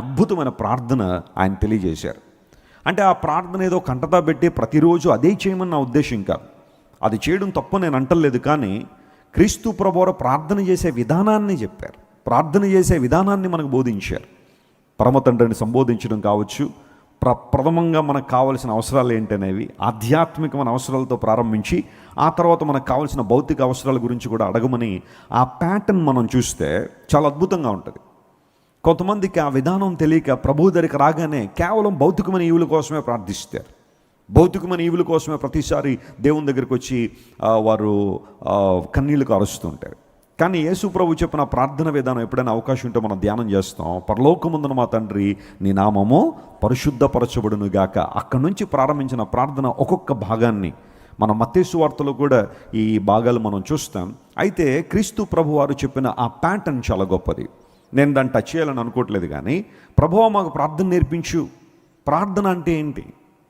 అద్భుతమైన ప్రార్థన ఆయన తెలియజేశారు. అంటే ఆ ప్రార్థన ఏదో కంటతా పెట్టి ప్రతిరోజు అదే చేయమని నా ఉద్దేశం కాదు. అది చేయడం తప్పు నేను అంటలేదు. కానీ క్రీస్తు ప్రభువారు ప్రార్థన చేసే విధానాన్ని చెప్పారు. ప్రార్థన చేసే విధానాన్ని మనకు బోధించారు. పరమ తండ్రిని సంబోధించడం కావచ్చు, ప్రథమంగా మనకు కావాల్సిన అవసరాలు ఏంటనేవి ఆధ్యాత్మికమైన అవసరాలతో ప్రారంభించి ఆ తర్వాత మనకు కావాల్సిన భౌతిక అవసరాల గురించి కూడా అడగమని ఆ ప్యాటర్న్ మనం చూస్తే చాలా అద్భుతంగా ఉంటుంది. కొంతమందికి ఆ విధానం తెలియక ప్రభు దగ్గరికి రాగానే కేవలం భౌతికమైన ఈవుల కోసమే ప్రార్థిస్తారు. భౌతికమైన ఈవుల కోసమే ప్రతిసారి దేవుని దగ్గరికి వచ్చి వారు కన్నీళ్లకు అరుస్తుంటారు. కానీ యేసు ప్రభు చెప్పిన ప్రార్థన విధానం ఎప్పుడైనా అవకాశం ఉంటే మనం ధ్యానం చేస్తాం. పరలోకమందున మా తండ్రి నీ నామము పరిశుద్ధపరచబడును గాక. అక్కడి నుంచి ప్రారంభించిన ప్రార్థన ఒక్కొక్క భాగాన్ని మన మత్తయి సువార్తలో కూడా ఈ భాగాలు మనం చూస్తాం. అయితే క్రీస్తు ప్రభు వారు చెప్పిన ఆ ప్యాటర్న్ చాలా గొప్పది. నేను దాన్ని టచ్ చేయాలని అనుకోవట్లేదు. కానీ ప్రభువా మాకు ప్రార్థన నేర్పించు. ప్రార్థన అంటే ఏంటి?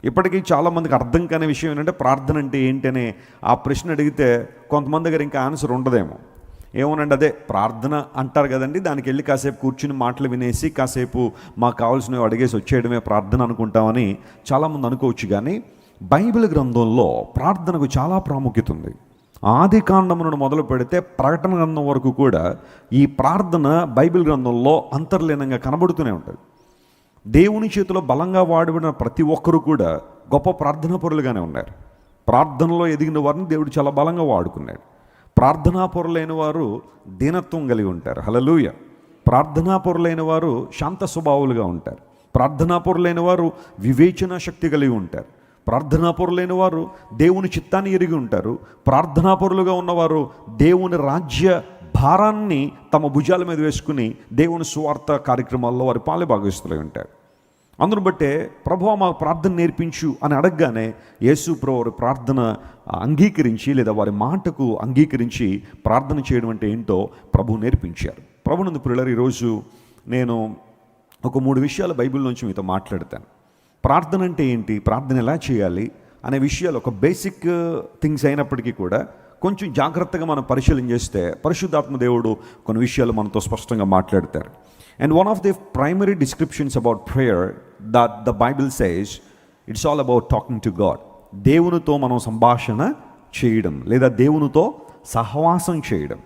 ఇప్పటికీ చాలామందికి అర్థం కాని విషయం ఏంటంటే ప్రార్థన అంటే ఏంటి అనే ఆ ప్రశ్న అడిగితే కొంతమంది దగ్గర ఇంకా ఆన్సర్ ఉండదేమో. ఏమోనండి, అదే ప్రార్థన అంటారు కదండి, దానికి వెళ్ళి కాసేపు కూర్చుని మాటలు వినేసి కాసేపు మాకు కావాల్సినవి అడిగేసి వచ్చేయడమే ప్రార్థన అనుకుంటామని చాలామంది అనుకోవచ్చు. కానీ బైబిల్ గ్రంథంలో ప్రార్థనకు చాలా ప్రాముఖ్యత ఉంది. ఆది కాండమును మొదలు పెడితే ప్రకటన గ్రంథం వరకు కూడా ఈ ప్రార్థన బైబిల్ గ్రంథంలో అంతర్లీనంగా కనబడుతూనే ఉంటుంది. దేవుని చేతిలో బలంగా వాడబడిన ప్రతి ఒక్కరూ కూడా గొప్ప ప్రార్థనా పరులుగానే ఉన్నారు. ప్రార్థనలో ఎదిగిన వారిని దేవుడు చాలా బలంగా వాడుకున్నాడు. ప్రార్థనాపరులైన వారు దీనత్వం కలిగి ఉంటారు. హల్లెలూయా. ప్రార్థనాపరులైన వారు శాంత స్వభావులుగా ఉంటారు. ప్రార్థనాపరులైన వారు వివేచన శక్తి కలిగి ఉంటారు. ప్రార్థనాపరులైన వారు దేవుని చిత్తాన్ని ఎరిగి ఉంటారు. ప్రార్థనాపరులుగా ఉన్నవారు దేవుని రాజ్య భారాన్ని తమ భుజాల మీద వేసుకుని దేవుని సువార్త కార్యక్రమాల్లో వారి పాలుభాగస్తులై ఉంటారు. అందును బట్టే ప్రభువా మాకు ప్రార్థన నేర్పించు అని అడగగానే యేసు ప్రభు ప్రార్థన అంగీకరించి లేదా వారి మాటకు అంగీకరించి ప్రార్థన చేయడం అంటే ఏంటో ప్రభు నేర్పించారు. ప్రభునందు ప్రియులారా, ఈరోజు నేను ఒక 3 విషయాలు బైబిల్ నుంచి మీతో మాట్లాడతాను. ప్రార్థన అంటే ఏంటి, ప్రార్థన ఎలా చేయాలి అనే విషయాలు ఒక బేసిక్ థింగ్స్ అయినప్పటికీ కూడా కొంచెం జాగ్రత్తగా మనం పరిశీలన చేస్తే పరిశుద్ధాత్మ దేవుడు కొన్ని విషయాలు మనతో స్పష్టంగా మాట్లాడతారు. And one of the primary descriptions about prayer that the Bible says, it's all about talking to God. దేవునితో మనం సంభాషణ చేయడం లేదా దేవునితో సహవాసం చేయడం.